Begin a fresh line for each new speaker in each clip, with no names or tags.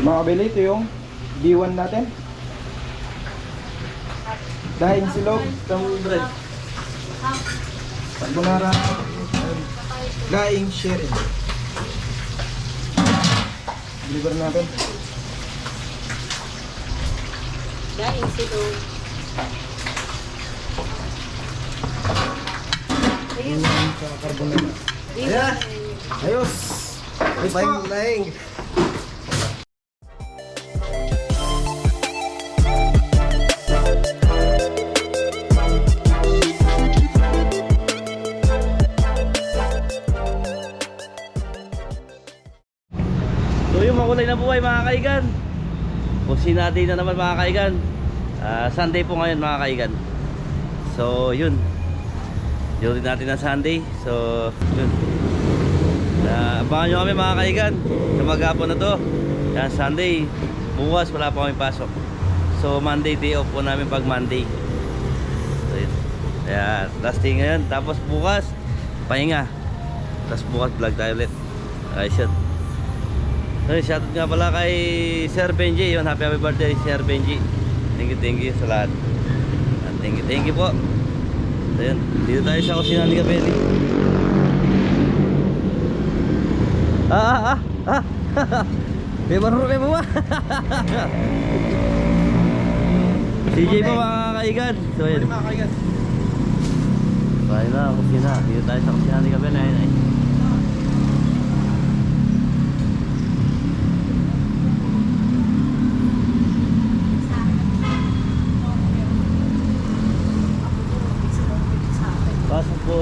Mga kabili, ito yung D1 natin. Dahil silog, itong bread. Carbonara. Daing sharing. Deliver natin.
Daing silog. Ayun.
Sa carbonara.
Ayan.
Ayos! Ayos po!
Daing.
So yung makulay na buhay mga kaigan, Pusinati na naman mga kaigan. Sunday po ngayon mga kaigan. So yun, yun natin na Sunday. So yun, abangan nyo kami mga kaigan sa maghapon na to. Yan, Sunday, bukas wala pa kami pasok. So Monday day off po namin pag Monday. So yun, kaya last day ngayon. Tapos bukas pahinga. Tapos bukas vlog tayo ulit. Ayos yun. Shoutout nga pala kay Sir Benji. Yun, happy birthday Sir Benji. Thank you sa lahat. Thank you po. So yun, dito tayo sa kusina ni Gabelli. May marunong mo ba? CJ po mga kaigan. So yun,
Mga kaigan.
bahay na kusina. Dito tayo sa kusina ni Gabelli. Pasok po.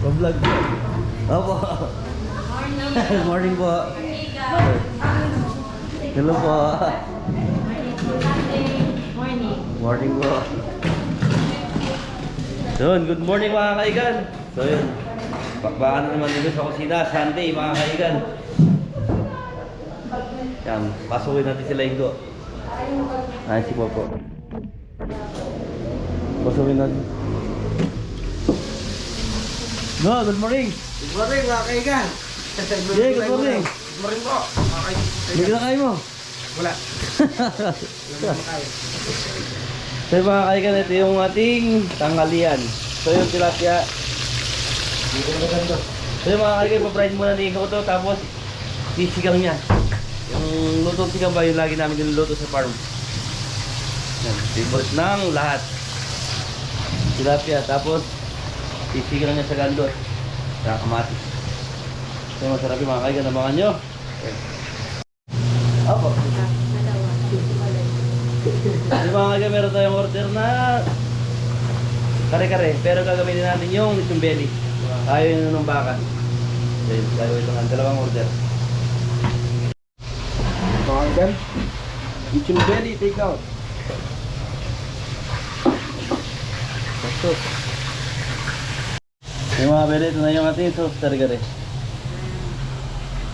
Vlog po. Opo. Morning po. Hello po. Morning po. Yun, good morning mga kaigan. So yun, bakbakan na naman dito sa kusina. Sunday mga kaigan. Yan, pasukin natin sila Ingo. Ay, si Popo. Pasukin natin. No, good morning.
Good morning mga kaigan.
Yeah, good morning.
Good morning po. Mga kaigan.
Hindi ka na kayo mo.
Wala.
So mga kaigan, ito yung ating tanghalian. So yung tilapia. So yung mga kaigan, paprice muna ni Iko to. Tapos sisigang niya. Yung lutong sigang ba yung lagi namin niluluto sa farm. Yan, favorite ng lahat. Tilapia. Tapos sisigang niya sa gandot. Sa kamatis. So masarap yung mga kaigan, abangan nyo. Apo. Di ba nga meron tayong order na kare-kare, pero gagamitin natin yung lechon belly. Ayaw yun ng baka. So yun, gagawin ito ng dalawang order.
Mga kaigan. Lechon belly, take out.
Pasok. Yung mga belly, ito na yung ating sauce kare-kare.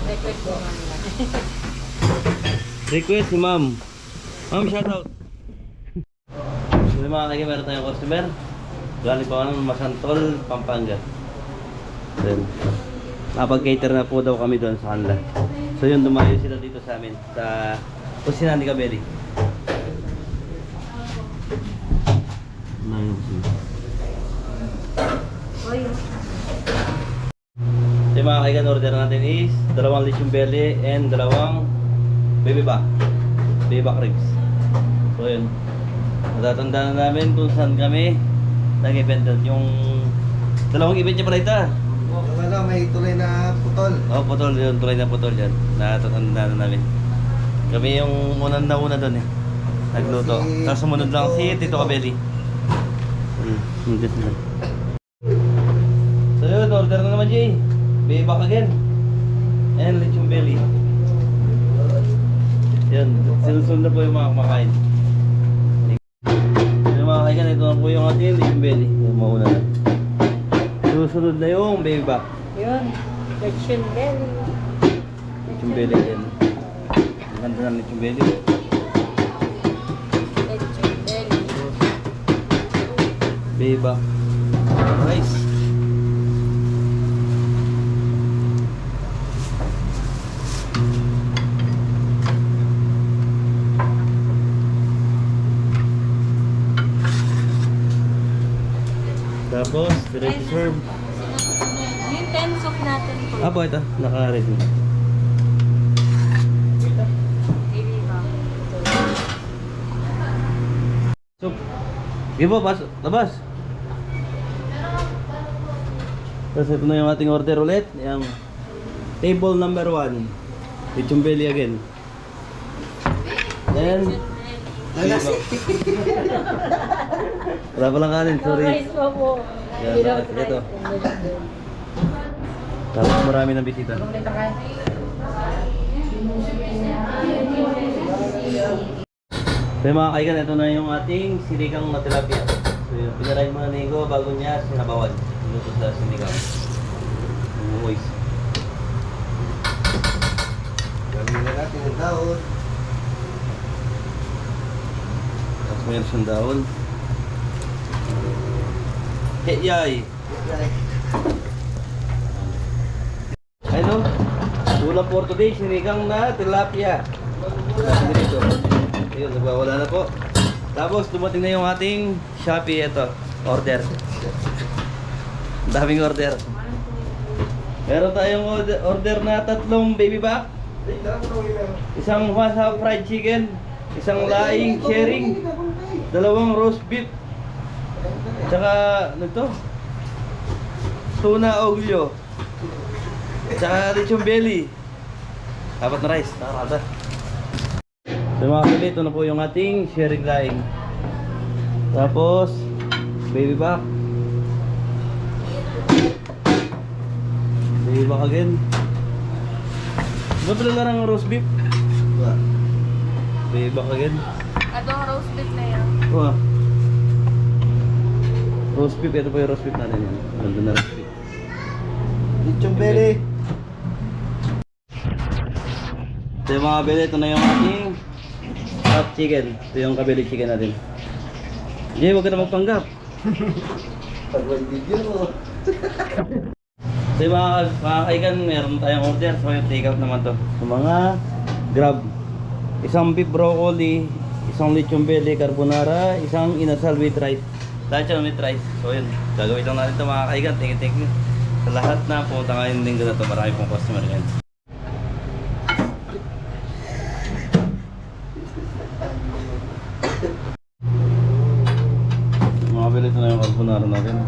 Request mo nga.
Request si ma'am. Ma'am, shoutout. So yung mga kaigan, meron tayong customer. Galing pa ng Masantol, Pampanga. Then, napag-cater na po daw kami doon sa kanila. So yun, dumayo sila dito sa amin sa kusina ni Gabelli. So yung mga kaigan, order natin is dalawang lechon belly and dalawang baby back ribs. So yun, matatandaan na namin kung saan kami nag-event doon. Yung dalawang event niya pala ito.
Yung ano, may tuloy na putol.
Oh, putol yun, tuloy na putol yan. Natatandaan na namin. Kami yung unang nauna doon eh. Nagluto. Tapos sumunod lang si Tito Kabeli. Hindi sila. So yun, order na naman Jay. Baby back again. And lechon belly. Yan, sinusunod na po yung mga kumakain. Yung mga kaigan, ito na po yung ating lechon belly. Yung mauna na. Susunod na yung baby back.
Yun. Lechon belly.
Lechon belly din. Ang ganda ng lechon belly.
Lechon belly.
Baby back. Rice. Tapos, direct serve.
Yung 10 soup natin po.
Apo, ito. Naka-ready.
Baby ba?
So, sige po, labas. Tapos ito na yung ating order ulit. Yung table number 1. Lechon belly again. Then, wala palang kanin, sorry.
Rice po po.
Yan,
Without
ito.
rice.
Tapos marami ng bisita. So yung mga kaigan, ito na yung ating sinigang na tilapia. So yung pinarahin mo na Nico bago niya sinabawan. Lutod na sinigang. Umumoys.
Gawin na natin yung daon.
Tapos mayroon siyang daon. Heyay! Ano? Ulam for today, sinigang na tilapia. Dito. Ayun, nagwawala na po. Tapos dumating na yung ating Shopee, ito, order. Ang daming order. Meron tayong order na 3 baby back, isang half fried chicken, isang laing sharing, 2 roast beef, tsaka ano to? Tuna oglio, tsaka lechon belly. 4 na rice, nakarada. So mga kapatid, ito na po yung ating sharing laing. Tapos baby back, baby back again. Ba't lang ng roast beef? Baby back again.
Adong roast beef na yan.
Wow. Roast beef, ito po yung roast beef natin yan. Ganda na roast beef.
Lechon belly.
So yung mga kabili, ito na yung ating hot chicken. Ito yung kabili chicken natin. Jay, huwag ka na magpanggap.
Pag-one video mo.
So yung mga kaigan, meron tayong order. So yung take out naman to. So mga grab. Isang beef broccoli, isang lechon belly carbonara, isang inasal with rice. Lahat siya with rice. So yun, gagawin lang natin ito mga kaigan. Thank you. Sa lahat na pumunta ngayon linggo na ito. Marami pong customer yan. Mga kabili, ito na yung carbonara natin.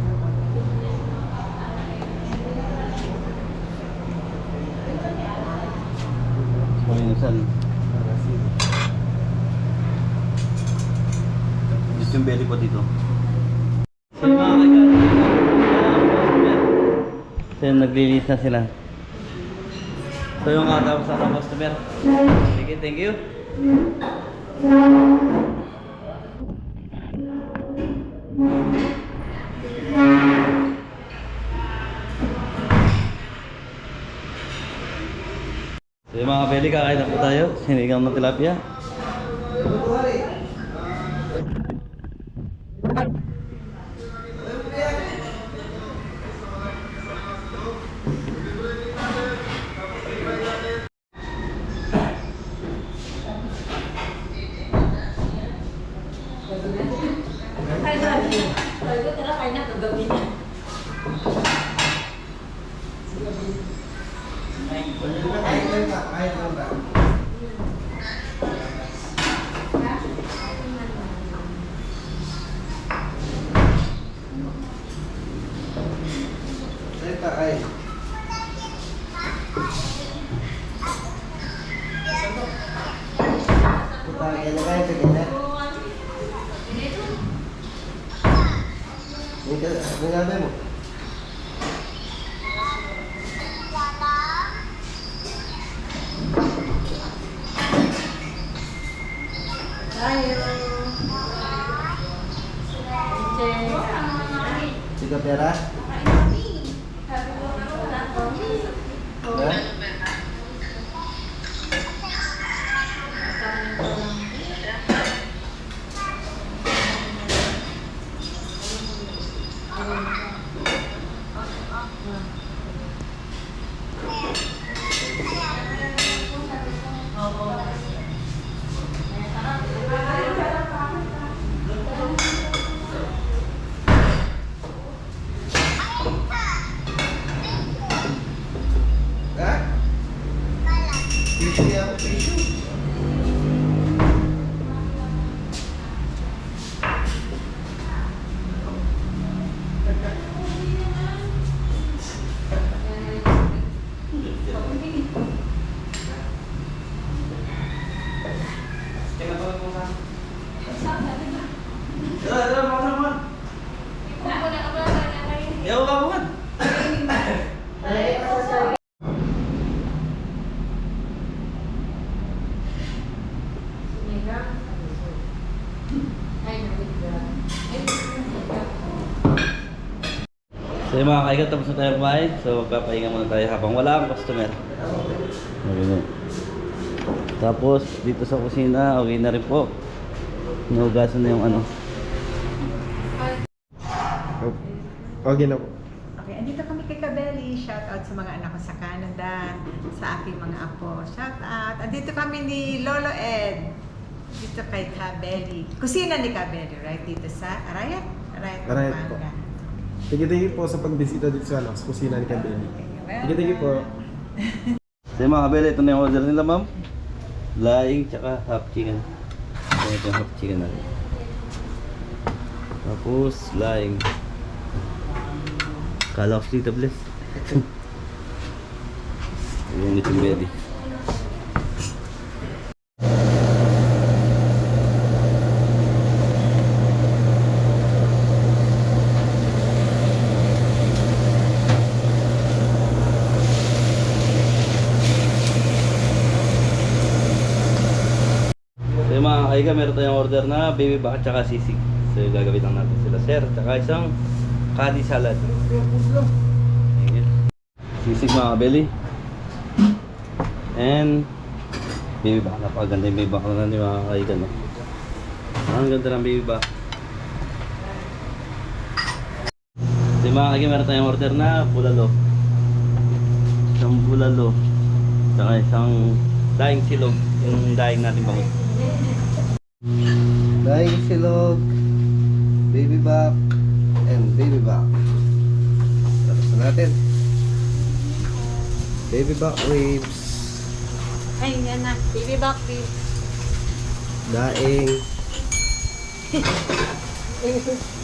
Inasal. Just yung belly po dito. So mga kaigan, so yung naglilinis na sila. So yung katapos na customer. Sige, thank you. So yung mga kabeli, kakain na po tayo. Sinigang ng tilapia.
Nilagay mo. Tiga pera? Tissue yan, tissue.
Yaw ka bukan. So yung mga kaigan, tapos na tayo kumain. So magpapahinga muna tayo habang wala ang customer. Okay. Tapos dito sa kusina, okay na rin po. Inuugasan na yung ano.
Okay na po.
Okay, andito kami kay Kabeli. Shout out sa mga anak ko sa Canada, sa aking mga apo. Shout out. Andito kami ni Lolo Ed. Dito kay Kabeli. Kusina ni Kabeli, right? Dito sa Arayat.
Arayat po.
Pampanga.
Thank you po sa pagbisita dito sa kusina ni Kabeli. Thank you po.
So yung mga kabeli, ito na yung order nila ma'am. Laing tsaka half chicken. So ito yung half chicken natin. Tapos laing. Kala ko dito bless. Yung itong ready. So yung mga kaiga, meron tayong order na baby back at saka sisig. So yung gagawin lang natin sila sir. Tsaka isang kani salad. Ayan. Sisig mga kabeli. And baby back. Napakaganda yung baby back na ni mga kaiga. No? Ang ganda ng baby back. So yung mga kaiga, meron tayong order na bulalo. Isang bulalo. Tsaka isang daing silog. Yung daing natin bangon.
Daing silog, baby back, and baby back. Tapos na natin. Baby back ribs,
Ay, yan na. Baby back ribs.
daing,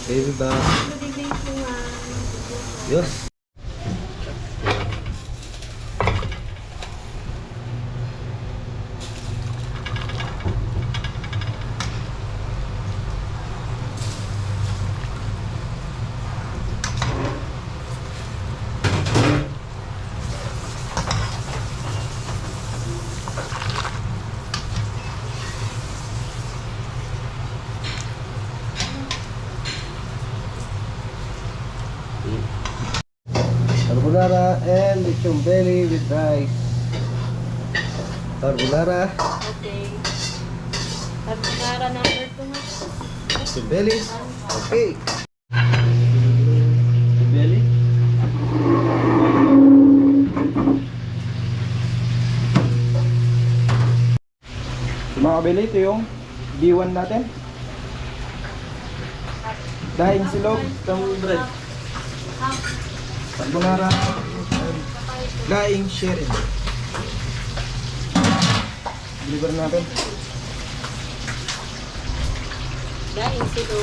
baby back. Yos. Carbonara and lechon belly with rice. Carbonara,
Okay. Carbonara number 2 nga.
lechon belly. Okay.
Belly?
Mga Kabeli, ito yung B1 natin. Daing silog,
Isang bread.
carbonara, daing sharing. Deliver natin.
Dahil silo.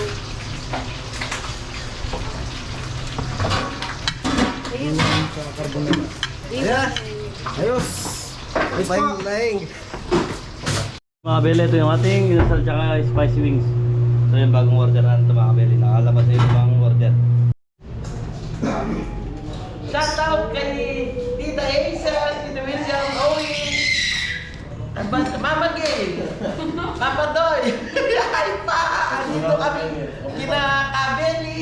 Ayun.
Sa carbonara.
Ayan.
Ayos! Ayos po!
Fine laing.
Mga kabeli, ito yung ating inasal tsaka spicy wings. So yung bagong order natin ito mga kabeli. Nakalabas na yung bagong order.
Shout out kay Tita Hazel, Tita William, Owen, Mama Gay, Papa Doy. Hi pa! Dito kami kina Kabeli.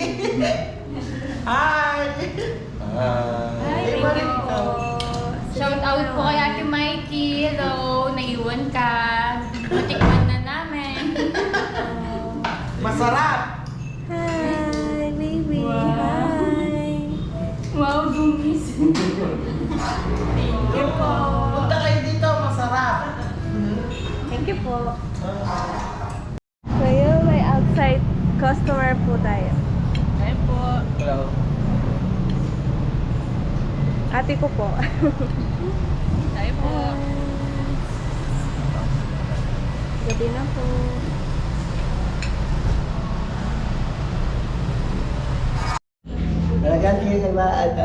Hi!
Hi,
Hey,
thank you po.
Shout out po kay Ate Mikey. Hello, naiwan ka. Matikman na namin.
Masarap!
Hi, baby. Hi.
Wow, dumis.
Thank you po.
Punta kayo dito, masarap.
Thank you po. Ngayon, may outside customer po tayo.
Hi po.
Ate ko po.
Hi po.
po.
Ganti sa ba at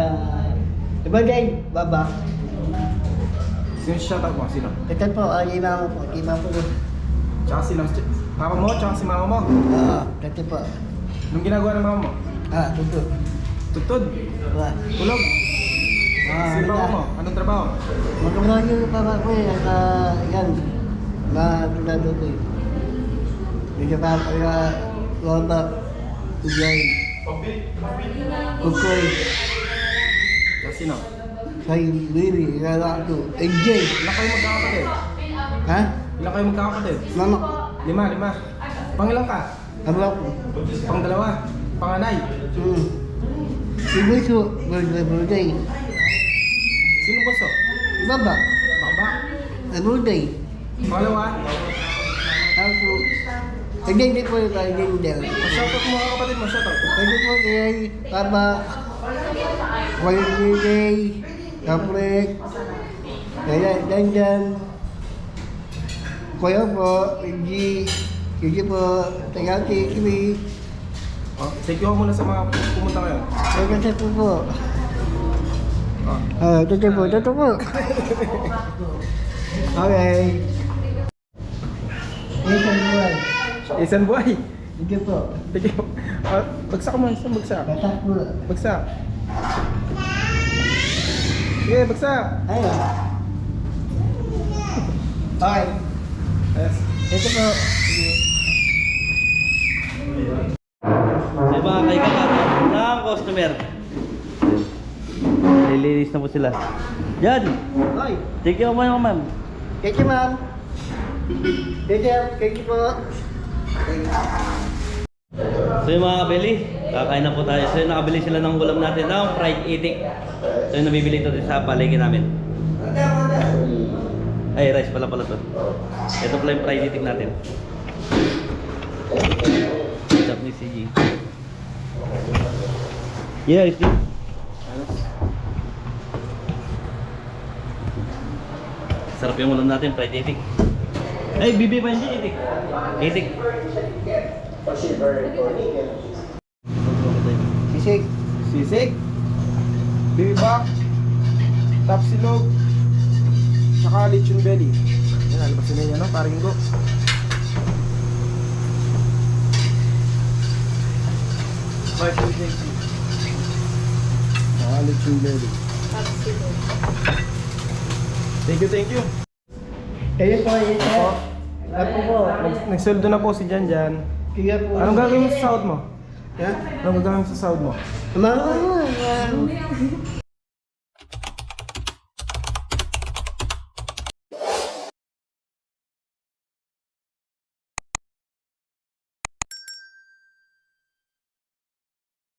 iba din, baba.
Sino shoutout mo? Sino?
Ito po, ima po.
Tsaka sino? Papa mo? Tsaka si mama mo?
Ito po.
Anong ginagawa ng mama mo?
Tuto.
Tutod? Tulog? Si papa mo? Anong trabaho?
Magkamalang yung papa ko yan. Matulado ko eh. Medyo pa, wala, tugay. Kukoy.
Tsaka sino?
Say, Willie, Lalado, AJ.
Ilan kayo magkakapatid?
Ha?
Ilan kayo magkakapatid?
Mama,
5. Pangilan ka?
habla ko.
Pangdalawa? Panganay?
Si Buso, birthday.
Sino bunso?
Baba,
Baba?
birthday.
Pangalawa?
Ako, hindi po yung kalendar.
Shoutout mo mga kapatid mo, shoutout.
Pwede po kay Papa, Quality Day, Kapret, Dandan, Kuya po, Gigi po, Tagati, Kimi,
Oh, thank you muna sa mga pumunta ngayon.
Tagati po.
Oh.
Totoo po. Okay. Isang buwan.
Isan buhay.
Sige po.
Thank you. Bagsak mo, isang bagsak.
Batak po.
Bagsak. Sige, bagsak.
Ayun. Okay.
Yes.
Ito po.
May mga kaigan ng customer. Nilinis na po sila. Yan!
Hoy.
Thank you, ma'am.
Thank you, ma'am. Thank you po.
So yung mga kabili, kakain na po tayo. So yung nakabili sila ng ulam natin ng fried itik. So yung nabibili ito sa palengke namin. Ay, rice pala to. Ito pala yung fried itik natin. Japanese CG. Yeah, it's good. Sarap yung ulam natin, fried itik. Ay, bibi pa hindi itik. Itik.
Sisig.
Sisig. Bibak. Tapsilog. Tsaka lechon belly. Yan, alabasin na yan, no? Paring go. Tsaka lechon belly. Thank you.
Kayo po, yun sir. Ako po.
Nagseldo na po si Janjan.
Kaya po.
Anong gagawin mo sa sahod mo?
Ha?
Anong gagawin mo sa sahod mo?
Mga